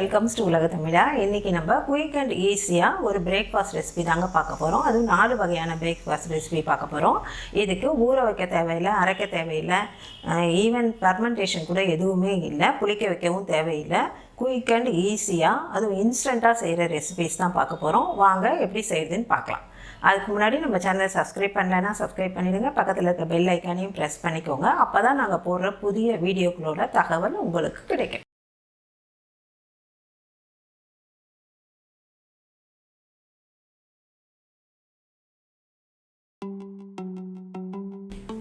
Welcomes to உலக தமிழா. இன்றைக்கி நம்ம குயிக் அண்ட் ஈஸியாக ஒரு பிரேக்ஃபாஸ்ட் ரெசிபி தாங்க பார்க்க போகிறோம். அதுவும் 4 வகையான பிரேக்ஃபாஸ்ட் ரெசிபி பார்க்க போகிறோம். இதுக்கு ஊற வைக்க தேவையில்லை, அரைக்க தேவையில்லை, ஈவன் ஃபர்மெண்டேஷன் கூட எதுவுமே இல்லை, புளிக்க வைக்கவும் தேவையில்லை. குயிக் அண்ட் ஈஸியாக அதுவும் இன்ஸ்டண்ட்டாக செய்கிற ரெசிபிஸ் தான் பார்க்க போகிறோம். வாங்க எப்படி செய்யுதுன்னு பார்க்கலாம். அதுக்கு முன்னாடி நம்ம சேனலை சப்ஸ்கிரைப் பண்ணலைன்னா சப்ஸ்கிரைப் பண்ணிவிடுங்க. பக்கத்தில் இருக்க பெல் ஐக்கானையும் ப்ரெஸ் பண்ணிக்கோங்க. அப்போ தான் நாங்கள் போடுற புதிய வீடியோக்களோட தகவல் உங்களுக்கு கிடைக்கும்.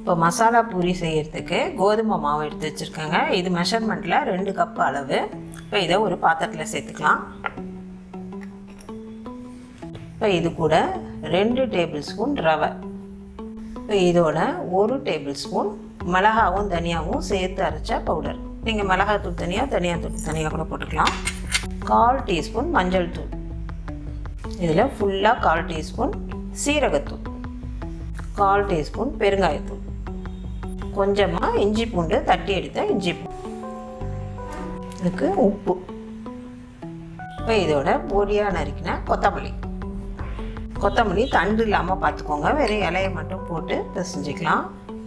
இப்போ மசாலா பூரி செய்கிறதுக்கு கோதுமை மாவு எடுத்து வச்சுருக்கேங்க. இது மெஷர்மெண்ட்டில் 2 கப் அளவு. இப்போ இதை ஒரு பாத்திரத்தில் சேர்த்துக்கலாம். இப்போ இது கூட 2 டேபிள் ஸ்பூன் ரவை, இப்போ இதோட 1 டேபிள் ஸ்பூன் மிளகாவும் தனியாகவும் சேர்த்து அரைச்ச பவுடர். நீங்கள் மிளகாத்தூள் தனியாக கூட போட்டுக்கலாம். 1/4 டீஸ்பூன் மஞ்சள் தூள், இதில் ஃபுல்லாக 1/4 டீஸ்பூன் சீரகத்தூள், 1/4 டீஸ்பூன் பெருங்காயத்தூள், கொஞ்சமாக இஞ்சி பூண்டு தட்டி எடுத்த இஞ்சி பூண்டு, இதுக்கு உப்பு, இப்போ இதோட பொடியாக நறுக்கின கொத்தமல்லி தண்டு இல்லாமல் பார்த்துக்கோங்க. வெறும் இலையை மட்டும் போட்டு பிசைஞ்சிக்கலாம்.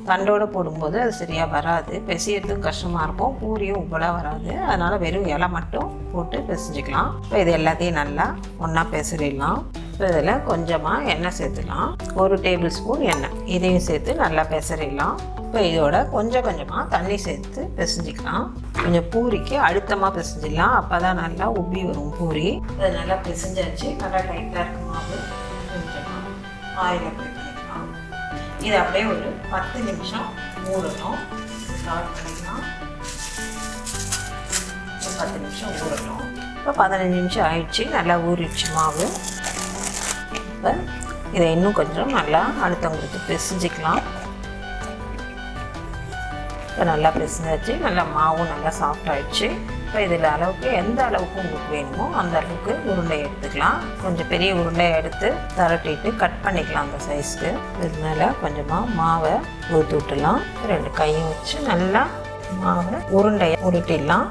தண்டோடு போடும்போது அது சரியாக வராது, பிசையறதுக்கு கஷ்டமாக இருக்கும், பூரியும் உப்பலாக வராது. அதனால் வெறும் இலை மட்டும் போட்டு பிசைஞ்சிக்கலாம். இப்போ இது எல்லாத்தையும் நல்லா ஒன்றா பிசறிடலாம். இப்போ இதில் கொஞ்சமாக எண்ணெய் சேர்த்துக்கலாம். 1 டேபிள் ஸ்பூன் எண்ணெய், இதையும் சேர்த்து நல்லா பிசறிடலாம். இப்போ இதோட கொஞ்சமாக தண்ணி சேர்த்து பிசைஞ்சிக்கலாம். கொஞ்சம் பூரிக்கு அழுத்தமாக பிசைஞ்சிடலாம், அப்போ தான் நல்லா உப்பி வரும் பூரி. அதை நல்லா பிசைஞ்சாச்சு. நல்லா டைட்டாக இருக்கும் மாவு. கொஞ்சமாக ஆயில் அப்ளை பண்ணிக்கலாம். இது அப்படியே ஒரு 10 நிமிஷம் ஊறட்டும். ஸ்டார்ட் பண்ணிக்கலாம். 10 நிமிஷம் ஊறட்டும். இப்போ 15 நிமிஷம் ஆயிடுச்சு. நல்லா ஊறிடுச்சு மாவு. இப்போ இதை இன்னும் கொஞ்சம் நல்லா அழுத்தம் கொடுத்து பிசைஞ்சிக்கலாம். இப்போ நல்லா பிசைஞ்சாச்சு. நல்லா மாவும் நல்லா சாஃப்ட் ஆகிடுச்சு. இப்போ இதில் அளவுக்கு எந்த அளவுக்கு உங்களுக்கு வேணுமோ அந்த அளவுக்கு உருண்டை எடுத்துக்கலாம். கொஞ்சம் பெரிய உருண்டையை எடுத்து தரட்டிட்டு கட் பண்ணிக்கலாம் அந்த சைஸ்க்கு. இது மேலே கொஞ்சமாக மாவை ஊற்றி விட்டுலாம். 2 கையும் வச்சு நல்லா மாவை உருண்டையை உருட்டிடலாம்.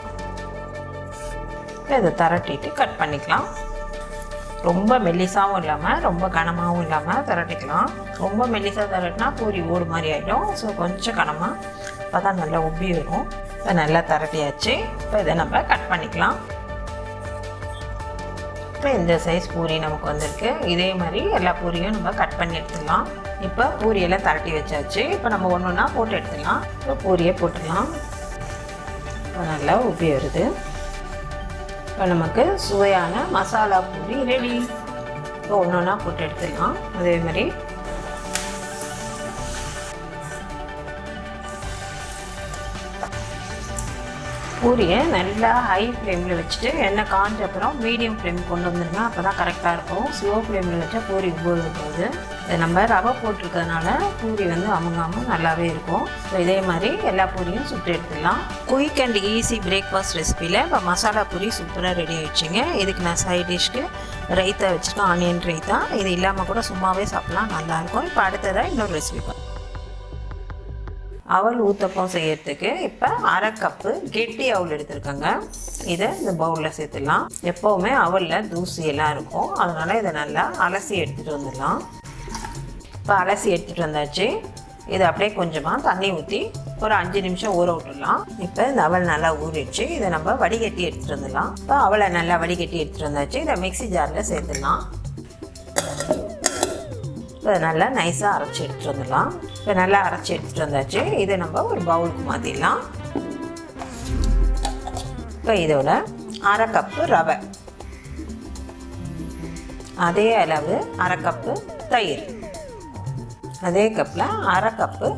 இப்போ இதை தரட்டிட்டு கட் பண்ணிக்கலாம். ரொம்ப மெல்லிசாகவும் இல்லாமல் ரொம்ப கனமாகவும் இல்லாமல் தரட்டிக்கலாம். ரொம்ப மெல்லிசாக தரட்டினா பூரி ஓடு மாதிரி ஆகிடும். ஸோ கொஞ்சம் கனமாக, அப்போ தான் நல்லா உப்பி வரும். இப்போ நல்லா தரட்டியாச்சு. இப்போ இதை நம்ம கட் பண்ணிக்கலாம். இப்போ இந்த சைஸ் பூரி நமக்கு வந்திருக்கு. இதே மாதிரி எல்லா பூரியும் நம்ம கட் பண்ணி எடுத்துடலாம். இப்போ பூரியெல்லாம் தரட்டி வச்சாச்சு. இப்போ நம்ம ஒன்று போட்டு எடுத்துடலாம். இப்போ பூரியை போட்டுடலாம். இப்போ நல்லா உப்பி வருது. இப்போ நமக்கு சுவையான மசாலா பூரி ரெடி. இப்போ ஒன்றா போட்டு எடுத்துடலாம். அதே மாதிரி பூரியை நல்லா ஹை ஃப்ளேமில் வச்சுட்டு எண்ணெய் காஞ்ச அப்புறம் மீடியம் ஃப்ளேம் கொண்டு வந்துடுங்க. அப்போ தான் கரெக்டாக இருக்கும். ஸ்லோ ஃப்ளேமில் வச்சா பூரி உப்போது போகுது. இதை நம்ம ரவை போட்டிருக்கிறதுனால பூரி அமுங்காமல் நல்லாவே இருக்கும். ஸோ இதே மாதிரி எல்லா பூரியும் சுட்டு எடுத்துடலாம். குயிக் அண்ட் ஈஸி பிரேக்ஃபாஸ்ட் ரெசிபியில் இப்போ மசாலா பூரி சூப்பராக ரெடி ஆகிடுச்சிங்க. இதுக்கு நான் சைட் டிஷ்க்கு ரைத்தா வச்சுருக்கேன், ஆனியன் ரைத்தா. இது இல்லாமல் கூட சும்மாவே சாப்பிட்லாம், நல்லாயிருக்கும். இப்போ அடுத்ததாக இன்னொரு ரெசிபி அவல் ஊத்தப்பம் செய்யறதுக்கு இப்போ 1/2 கப்பு கெட்டி அவல் எடுத்துருக்கேங்க. இதை இந்த பவுலில் சேர்த்துடலாம். எப்போவுமே அவலில் தூசியெல்லாம் இருக்கும், அதனால் இதை நல்லா அலசி எடுத்துகிட்டு வந்துடலாம். இப்போ அலசி எடுத்துகிட்டு வந்தாச்சு. இதை அப்படியே கொஞ்சமாக தண்ணி ஊற்றி ஒரு 5 நிமிஷம் ஊற விட்டுடலாம். இப்போ இந்த அவல் நல்லா ஊறிடுச்சு. இதை நம்ம வடிகட்டி எடுத்துகிட்டு வந்துடலாம். இப்போ அவலை நல்லா வடிகட்டி எடுத்துகிட்டு வந்தாச்சு. இதை மிக்ஸி ஜாரில் சேர்த்துடலாம். இப்போ நல்லா நைஸாக அரைச்சி எடுத்துகிட்டு வந்துடலாம். இப்போ நல்லா அரைச்சி எடுத்துகிட்டு வந்தாச்சு. இதை நம்ம ஒரு பவுலுக்கு மாற்றிடலாம். இப்போ இதோட 1/2 கப்பு ரவை, அதே அளவு 1/2 கப்பு தயிர், அதே கப்பில் 1/2 கப்பு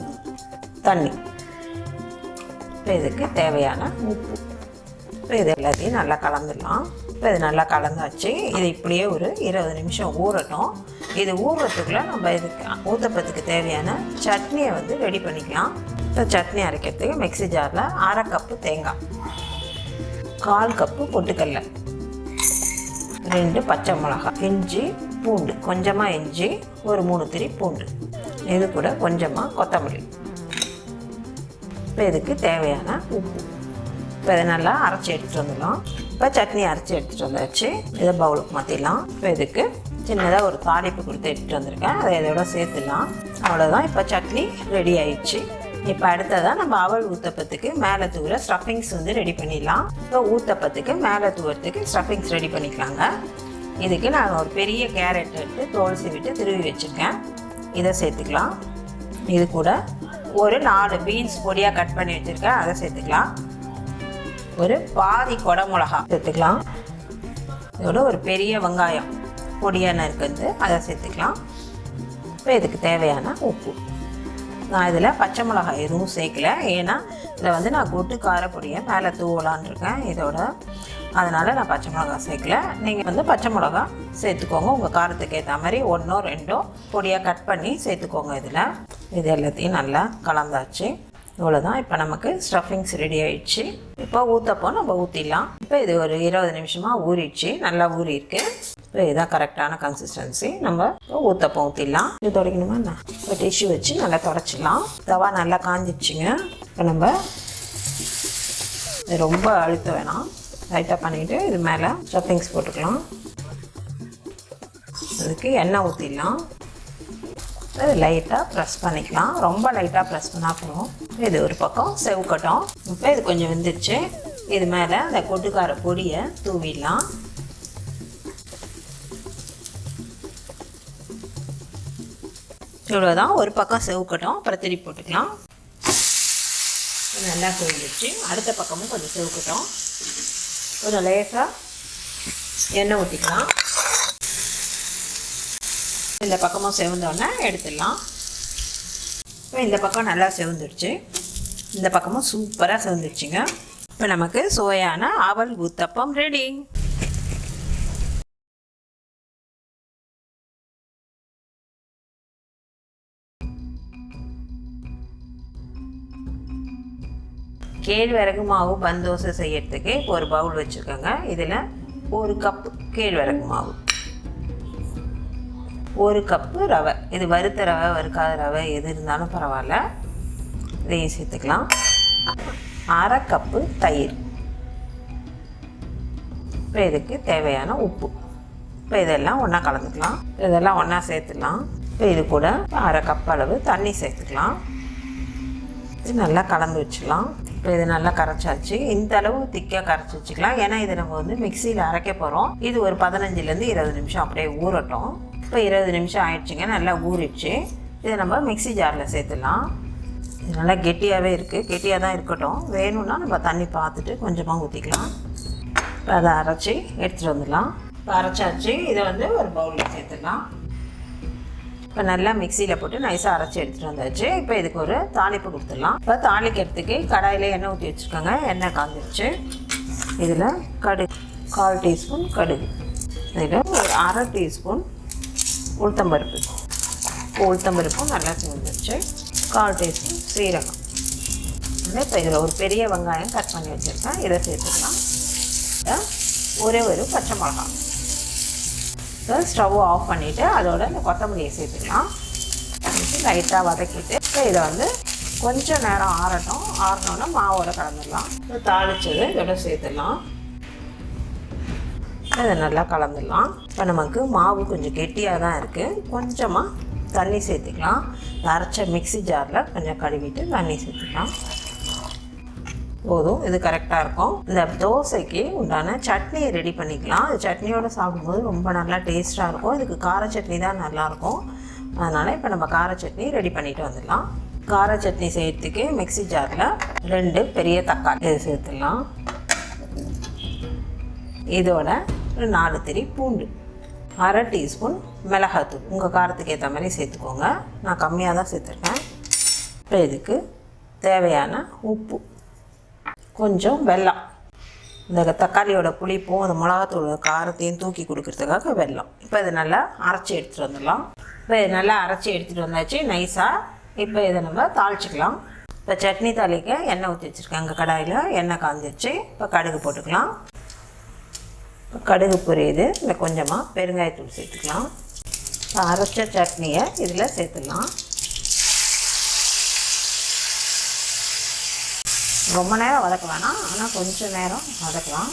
தண்ணி, இப்போ இதுக்கு தேவையான உப்பு. இப்போ இது எல்லாத்தையும் நல்லா கலந்துடலாம். இப்போ இது நல்லா கலந்தாச்சு. இது இப்படியே ஒரு 20 நிமிஷம் ஊறட்டும். இது ஊறுறதுக்குள்ளே நம்ம இதுக்கு ஊத்தப்பத்துக்கு தேவையான சட்னியை ரெடி பண்ணிக்கலாம். இப்போ சட்னி அரைக்கிறதுக்கு மிக்ஸி ஜாரில் 1/2 கப்பு தேங்காய், 1/4 கப்பு பொட்டுக்கடலை, 2 பச்சை மிளகாய், இஞ்சி பூண்டு, கொஞ்சமாக இஞ்சி, ஒரு 3 திரி பூண்டு, இது கூட கொஞ்சமாக கொத்தமல்லி. இப்போ இதுக்கு தேவையான உப்பு. இப்போ இதை நல்லா அரைச்சி எடுத்துகிட்டு வந்துடலாம். இப்போ இப்போ சட்னி அரைச்சி எடுத்துகிட்டு வந்தாச்சு. இதை பவுலுக்கு மாற்றிடலாம். இப்போ இதுக்கு சின்னதாக ஒரு தாளிப்பு கொடுத்து எடுத்துகிட்டு வந்திருக்கேன். அதை இதோட சேர்த்துடலாம். அவ்வளோதான். இப்போ சட்னி ரெடி ஆயிடுச்சு. இப்போ அடுத்ததான் நம்ம அவல் ஊத்தப்பத்துக்கு மேலே தூர ஸ்டஃபிங்ஸ் வந்து ரெடி பண்ணிடலாம். இப்போ ஊத்தப்பத்துக்கு மேலே தூரத்துக்கு ஸ்டஃபிங்ஸ் ரெடி பண்ணிக்கலாங்க. இதுக்கு நான் ஒரு பெரிய கேரட் எடுத்து தோல் சீவிட்டு திருவி வச்சுருக்கேன். இதை சேர்த்துக்கலாம். இது கூட ஒரு 4 பீன்ஸ் பொடியாக கட் பண்ணி வச்சுருக்கேன், அதை சேர்த்துக்கலாம். ஒரு பாதி கொடை மிளகா சேர்த்துக்கலாம். இதோட ஒரு பெரிய வெங்காயம் பொடியாக நறுக்குது, அதை சேர்த்துக்கலாம். இப்போ இதுக்கு தேவையான உப்பு. நான் இதில் பச்சை மிளகாய் எதுவும் சேர்க்கல, ஏன்னா இதில் வந்து நான் கொட்டு காரப்பொடியை மேலே தூவலான் இருக்கேன் இதோட. அதனால் நான் பச்சை மிளகா சேர்க்கல. நீங்கள் வந்து பச்சை மிளகா சேர்த்துக்கோங்க, உங்கள் காரத்துக்கு ஏற்ற மாதிரி 1 or 2 பொடியாக கட் பண்ணி சேர்த்துக்கோங்க. இதில் இது எல்லாத்தையும் நல்லா கலந்தாச்சு. இவ்வளோதான். இப்போ நமக்கு ஸ்டஃபிங்ஸ் ரெடி ஆயிடுச்சு. இப்போ ஊற்றப்போ நம்ம ஊற்றிடலாம். இப்போ இது ஒரு 20 நிமிஷமாக ஊறிடுச்சு, நல்லா ஊறியிருக்கு. இப்போ இதுதான் கரெக்டான கன்சிஸ்டன்சி. நம்ம ஊற்றப்போ ஊற்றிடலாம். இது துடைக்கணுமா என்ன? இப்போ டிஷ்யூ வச்சு நல்லா துடைச்சிடலாம். தவா நல்லா காஞ்சிடுச்சுங்க. இப்போ நம்ம ரொம்ப அழுத்த வேணாம், லைட்டாக பண்ணிவிட்டு இது மேலே ஸ்டஃபிங்ஸ் போட்டுக்கலாம். அதுக்கு எண்ணெய் ஊற்றிடலாம். அது லைட்டாக ப்ரெஸ் பண்ணிக்கலாம். ரொம்ப லைட்டாக ப்ரெஸ் பண்ணால் போதும். இது ஒரு பக்கம் செவுக்கட்டும். இப்போ இது கொஞ்சம் வெந்துடுச்சு. இது மேலே அந்த கொட்டுக்கார பொடியை தூவிடலாம். இவ்வளோதான். ஒரு பக்கம் செவுக்கட்டும், அப்புறம் திருப்பி போட்டுக்கலாம். நல்லா செவுந்துச்சு. அடுத்த பக்கமும் கொஞ்சம் செவுக்கட்டும். கொஞ்சம் லேசாக எண்ணெய் ஊற்றிக்கலாம். இந்த பக்கமும் செவந்தோடனே எடுத்துடலாம். இப்போ இந்த பக்கம் நல்லா செவந்துடுச்சு, இந்த பக்கமும் சூப்பராக செவந்துடுச்சுங்க. இப்போ நமக்கு சுவையான அவல் ஊத்தப்பம் ரெடி. கேழ்வரகு மாவு பந்தோசை செய்யறதுக்கு இப்போ ஒரு பவுல் வச்சுருக்கோங்க. இதில் 1 கப்பு கேழ்வரகு மாவு, 1 கப்பு ரவை. இது வறுத்த ரவை, வறுக்காத ரவை எது இருந்தாலும் பரவாயில்ல, இதையும் சேர்த்துக்கலாம். 1/2 கப்பு தயிர். இப்போ இதுக்கு தேவையான உப்பு. இப்போ இதெல்லாம் ஒன்றா கலந்துக்கலாம். இதெல்லாம் ஒன்றா சேர்த்துக்கலாம். இப்போ இது கூட 1/2 கப் அளவு தண்ணி சேர்த்துக்கலாம். இது நல்லா கலந்து வச்சுக்கலாம். இப்போ இது நல்லா கரைச்சாச்சு. இந்த அளவு திக்காக கரைச்சி வச்சுக்கலாம், ஏன்னா இதை நம்ம வந்து மிக்சியில் அரைக்க போகிறோம். இது ஒரு 15லேருந்து 20 நிமிஷம் அப்படியே ஊறட்டும். இப்போ 20 நிமிஷம் ஆயிடுச்சுங்க, நல்லா ஊறிடுச்சு. இதை நம்ம மிக்சி ஜாரில் சேர்த்துடலாம். இது நல்லா கெட்டியாகவே இருக்குது, கெட்டியாக தான் இருக்கட்டும். வேணும்னா நம்ம தண்ணி பார்த்துட்டு கொஞ்சமாக ஊற்றிக்கலாம். இப்போ அதை அரைச்சி எடுத்துகிட்டு வந்துடலாம். இப்போ அரைச்சாச்சு. இதை வந்து ஒரு பவுலில் சேர்த்துடலாம். இப்போ நல்லா மிக்சியில் போட்டு நைஸாக அரைச்சி எடுத்துகிட்டு வந்தாச்சு. இப்போ இதுக்கு ஒரு தாளிப்பு கொடுத்துடலாம். இப்போ தாளிக்கிறதுக்கு கடாயில் எண்ணெய் ஊற்றி வச்சுருக்கோங்க. எண்ணெய் காஞ்சிடுச்சு. இதில் கடுகு, 1/4 டீஸ்பூன் கடுகு. இதில் ஒரு 1/2 டீஸ்பூன் உளுத்தம்பருப்பு. உளுத்தம்பருப்பும் நல்லா சேர்ந்துருச்சு. 1/4 டீஸ்பூன் சீரகம். இப்போ இதில் ஒரு பெரிய வெங்காயம் கட் பண்ணி வச்சுருக்கேன், இதை சேர்த்துக்கலாம். ஒரே ஒரு பச்சை மிளகா. இப்போ ஸ்டவ் ஆஃப் பண்ணிவிட்டு அதோட இந்த கொத்தமல்லியை சேர்த்துக்கலாம். லைட்டாக வதக்கிட்டு இப்போ இதை வந்து கொஞ்சம் நேரம் ஆறட்டும். ஆறினோன்னா மாவோட கலந்துடலாம். இப்போ தாளித்தது இதோட சேர்த்துடலாம். இதை நல்லா கலந்துடலாம். இப்போ நமக்கு மாவு கொஞ்சம் கெட்டியாக தான் இருக்குது. கொஞ்சமாக தண்ணி சேர்த்துக்கலாம். அரைச்ச மிக்சி ஜாரில் கொஞ்சம் கழுவிட்டு தண்ணி சேர்த்துக்கலாம். போதும், இது கரெக்டாக இருக்கும். இந்த தோசைக்கு உண்டான சட்னியை ரெடி பண்ணிக்கலாம். அது சட்னியோடு சாப்பிடும்போது ரொம்ப நல்லா டேஸ்ட்டாக இருக்கும். இதுக்கு கார சட்னி தான் நல்லாயிருக்கும். அதனால் இப்போ நம்ம கார சட்னி ரெடி பண்ணிட்டு வந்துடலாம். கார சட்னி செய்யறதுக்கு மிக்சி ஜாரில் 2 பெரிய தக்காளி இது சேர்த்துடலாம். இதோட ஒரு 4 திரி பூண்டு, 1/2 டீஸ்பூன் மிளகாத்தூள். உங்கள் காரத்துக்கு ஏற்ற மாதிரி சேர்த்துக்கோங்க, நான் கம்மியாக தான் சேர்த்துருக்கேன். இப்போ இதுக்கு தேவையான உப்பு, கொஞ்சம் வெல்லம். இந்த தக்காளியோட புளிப்பும் அந்த மிளகாத்தூளோட காரத்தையும் தூக்கி கொடுக்கறதுக்காக வெல்லம். இப்போ இதை நல்லா அரைச்சி எடுத்துகிட்டு வந்துடலாம். இப்போ இதை நல்லா அரைச்சி எடுத்துகிட்டு வந்தாச்சு நைஸாக. இப்போ இதை நம்ம தாளிச்சிக்கலாம். இப்போ சட்னி தாளிக்க எண்ணெய் ஊற்றி வச்சுருக்கேன். அங்கே கடாயில் எண்ணெய் காஞ்சிடுச்சு. இப்போ கடுகு போட்டுக்கலாம். இப்போ கடுகு பொரியுது. இந்த கொஞ்சமாக பெருங்காயத்தூள் சேர்த்துக்கலாம். இப்போ அரைச்ச சட்னியை இதில் சேர்த்துடலாம். ரொம்ப நேரம் வதக்க வேணாம், ஆனால் கொஞ்சம் நேரம் வதக்கலாம்.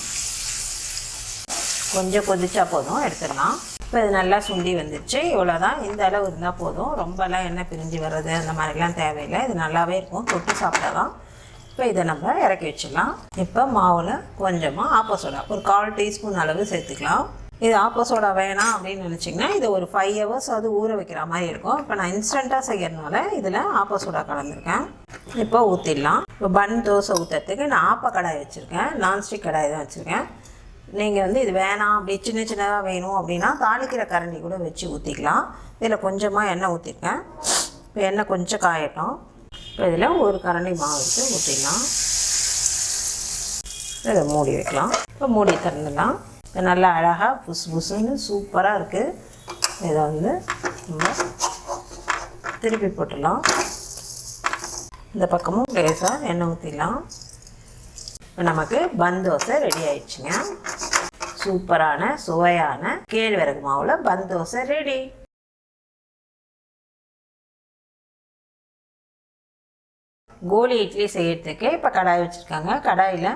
கொஞ்சம் கொதிச்சா போதும், எடுத்துடலாம். இப்போ இது நல்லா சுண்டி வந்துடுச்சு. இவ்வளோதான், இந்த அளவு இருந்தால் போதும். ரொம்பலாம் எண்ணெய் பிரிஞ்சு வர்றது அந்த மாதிரிலாம் தேவையில்லை. இது நல்லாவே இருக்கும், தொட்டு சாப்பிட்டாதான். இப்போ இதை நம்ம இறக்கி வச்சிடலாம். இப்போ மாவில் கொஞ்சமாக ஆப்ப சோடா ஒரு 1/4 டீஸ்பூன் அளவு சேர்த்துக்கலாம். இது ஆப்ப சோடா வேணாம் அப்படின்னு நினச்சிங்கன்னா இது ஒரு 5 hours அது ஊற வைக்கிற மாதிரி இருக்கும். இப்போ நான் இன்ஸ்டண்ட்டாக செய்யறதுனால இதில் ஆப்ப சோடா கலந்துருக்கேன். இப்போ ஊற்றிடலாம். இப்போ பன் தோசை ஊற்றுறதுக்கு நான் ஆப்ப கடாய் வச்சுருக்கேன், நான்ஸ்டிக் கடாய் தான் வச்சுருக்கேன். நீங்கள் வந்து இது வேணாம் அப்படி சின்ன சின்னதாக வேணும் அப்படின்னா தாளிக்கிற கரண்டி கூட வச்சு ஊற்றிக்கலாம். இதில் கொஞ்சமாக எண்ணெய் ஊற்றிருக்கேன். இப்போ எண்ணெய் கொஞ்சம் காயட்டும். இப்போ இதில் ஒரு கரண்டி மாவு எடுத்து ஊற்றிடலாம். இதை மூடி வைக்கலாம். இப்போ மூடி திறந்துடலாம். இப்போ நல்லா அழகாக புசு புசுன்னு சூப்பராக இருக்குது. இதை வந்து நம்ம திருப்பி போட்டுடலாம். இந்த பக்கமும் லேசாக எண்ணெய் ஊற்றிடலாம். இப்போ நமக்கு பன் தோசை ரெடி ஆயிடுச்சுங்க. சூப்பரான சுவையான கேழ்வரகு மாவில் பன் தோசை ரெடி. கோலி இட்லி செய்யறதுக்கு இப்போ கடாய் வச்சுருக்காங்க. கடாயில்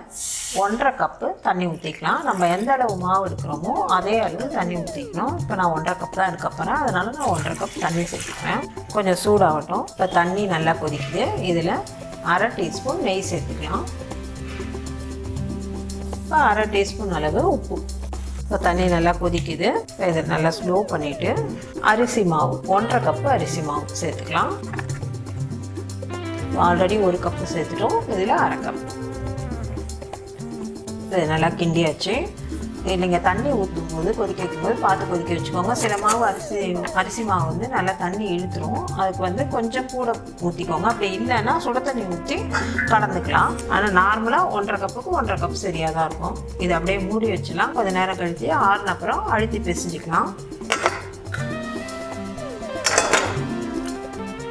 1.5 கப்பு தண்ணி ஊற்றிக்கலாம். நம்ம எந்த அளவு மாவு எடுக்கிறோமோ அதே அளவு தண்ணி ஊற்றிக்கணும். இப்போ நான் 1.5 கப் தான் எடுக்க போகிறேன், அதனால் நான் 1.5 கப் தண்ணி சேர்த்துக்கிறேன். கொஞ்சம் சூடாகட்டும். இப்போ தண்ணி நல்லா கொதிக்குது. இதில் 1/2 டீஸ்பூன் நெய் சேர்த்துக்கலாம். இப்போ 1/2 டீஸ்பூன் அளவு உப்பு. இப்போ தண்ணி நல்லா கொதிக்குது. இப்போ இதை நல்லா ஸ்லோ பண்ணிவிட்டு அரிசி மாவு 1.5 கப்பு அரிசி மாவு சேர்த்துக்கலாம். ஆல்ரெடி 1 கப்பு சேர்த்துட்டோம், இதில் 1/2 கப். இது நல்லா கிண்டியாச்சு. நீங்கள் தண்ணி ஊற்றும் போது கொதிக்க வைக்கும்போது பார்த்து கொதிக்க வச்சுக்கோங்க. சில மாவு அரிசி மாவு வந்து நல்லா தண்ணி இழுத்துரும், அதுக்கு வந்து கொஞ்சம் கூட ஊற்றிக்கோங்க. அப்படி இல்லைன்னா சுட தண்ணி ஊற்றி கலந்துக்கலாம். ஆனால் நார்மலாக 1.5 கப்புக்கு 1.5 கப் சரியாக தான் இருக்கும். இதை அப்படியே மூடி வச்சிடலாம். கொஞ்சம் நேரம் கழித்து ஆறுன அப்புறம் அழுத்தி பிசைஞ்சிக்கலாம்.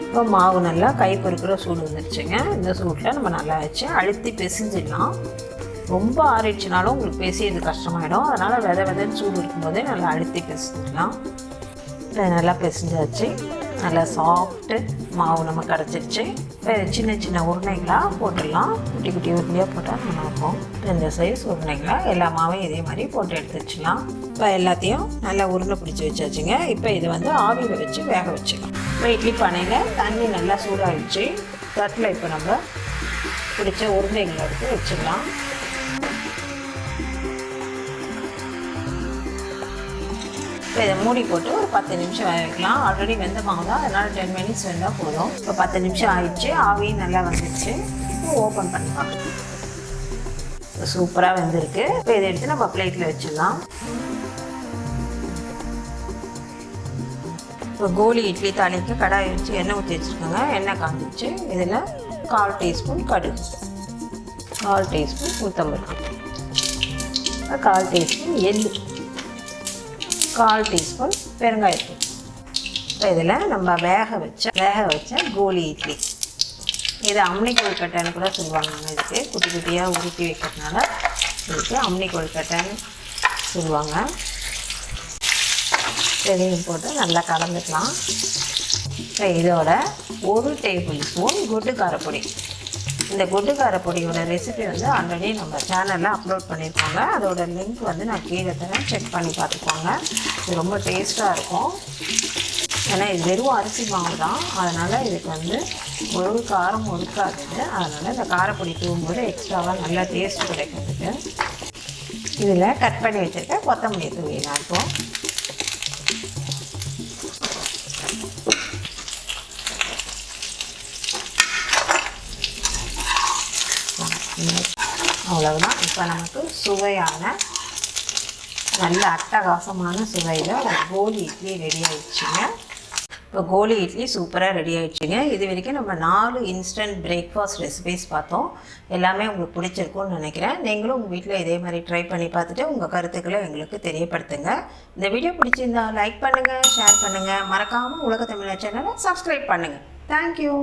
இப்போ மாவு நல்லா கை பொறுக்கிற சூடு வந்துடுச்சுங்க. இந்த சூட்டில் நம்ம நல்லா வச்சு அழுத்தி பிசைஞ்சிடலாம். ரொம்ப ஆறிடுச்சுனாலும் உங்களுக்கு பிசையது கஷ்டமாயிடும், அதனால் விதைன்னு சூடு இருக்கும்போதே நல்லா அழுத்தி பிசைஞ்சிடலாம். இதை நல்லா பிசைஞ்சாச்சு. நல்லா சாஃப்ட்டு மாவு நம்ம கிடச்சிருச்சு. இப்போ சின்ன சின்ன உருளைகளாக போட்டுடலாம். குட்டி குட்டி உருளையாக போட்டால் நல்லாயிருக்கும். இந்த சைஸ் உருளைகளாக எல்லா மாவையும் இதே மாதிரி போட்டு எடுத்து வச்சிடலாம். இப்போ எல்லாத்தையும் நல்லா உருண்டை பிடிச்சி வச்சாச்சுங்க. இப்போ இதை வந்து ஆவியில் வச்சு வேக வச்சுக்கலாம். இப்போ இட்லி பானையில் தண்ணி நல்லா சூடாகிடுச்சு. தட்டில் இப்போ நம்ம பிடிச்ச உருண்டைகளை எடுத்து வச்சிடலாம். இப்போ இதை மூடி போட்டு ஒரு 10 நிமிஷம் வேக வைக்கலாம். ஆல்ரெடி வெந்த மாவு தான், அதனால் 10 மினிட்ஸ் வெந்தால் போதும். இப்போ 10 நிமிஷம் ஆயிடுச்சு. ஆவியும் நல்லா வந்துடுச்சு. இப்போ ஓப்பன் பண்ணலாம். சூப்பராக வெந்திருக்கு. இப்போ இதை எடுத்து நம்ம பிளேட்டில் வச்சிடலாம். இப்போ கோலி இட்லி தாளிக்கு கடாய் வச்சு எண்ணெய் ஊற்றி வச்சுருக்கோங்க. எண்ணெய் காஞ்சிச்சு. இதில் 1/4 டீஸ்பூன் கடுகு, 1/4 டீஸ்பூன் உளுத்தம்பருப்பு, 1/4 டீஸ்பூன் எள்ளு, 1/4 டீஸ்பூன் பெருங்காயத்தூள். இப்போ இதில் நம்ம வேக வச்ச கோலி இட்லி, இது அம்னி கொழுக்கட்டைன்னு கூட சொல்லுவாங்க. இதுக்கு குட்டி குட்டியாக உருட்டி வைக்கிறதுனால இதுக்கு அம்னி கொழுக்கட்டைன்னு சொல்லுவாங்க. இதையும் போட்டு நல்லா கலந்துக்கலாம். இப்போ இதோட 1 டேபிள் ஸ்பூன் கொட்டு காரப்பொடி. இந்த கொட்டு காரப்பொடியோட ரெசிபி வந்து ஆல்ரெடி நம்ம சேனலில் அப்லோட் பண்ணியிருக்கோங்க. அதோட லிங்க் வந்து நான் கீழே தரேன், செக் பண்ணி பார்த்துக்கோங்க. இது ரொம்ப டேஸ்ட்டாக இருக்கும். ஏன்னா இது வெறும் அரிசி மாவு தான், அதனால் இதுக்கு வந்து ஒரு காரம் ஒதுக்காது. அதனால் இந்த காரப்பொடி தூவும்போது எக்ஸ்ட்ராவாக நல்லா டேஸ்ட் கிடைக்கிறதுக்கு இதில் கட் பண்ணி வச்சுருக்க கொத்தமல்லி தூவிலாம் இருக்கும். அவ்வளவுதான். இப்போ நமக்கு சுவையான நல்ல அட்டகாசமான சுவையில் ஒரு கோலி இட்லி ரெடி ஆயிடுச்சுங்க. இப்போ கோலி இட்லி சூப்பராக ரெடி ஆகிடுச்சிங்க. இது வரைக்கும் நம்ம 4 இன்ஸ்டன்ட் பிரேக்ஃபாஸ்ட் ரெசிபீஸ் பார்த்தோம். எல்லாமே உங்களுக்கு பிடிச்சிருக்கும்னு நினைக்கிறேன். நீங்களும் உங்கள் வீட்டில் இதே மாதிரி ட்ரை பண்ணி பார்த்துட்டு உங்கள் கருத்துக்களை எங்களுக்கு தெரியப்படுத்துங்க. இந்த வீடியோ பிடிச்சிருந்தா லைக் பண்ணுங்கள், ஷேர் பண்ணுங்கள், மறக்காமல் உலக தமிழ் சேனலை சப்ஸ்கிரைப் பண்ணுங்கள். தேங்க்யூ.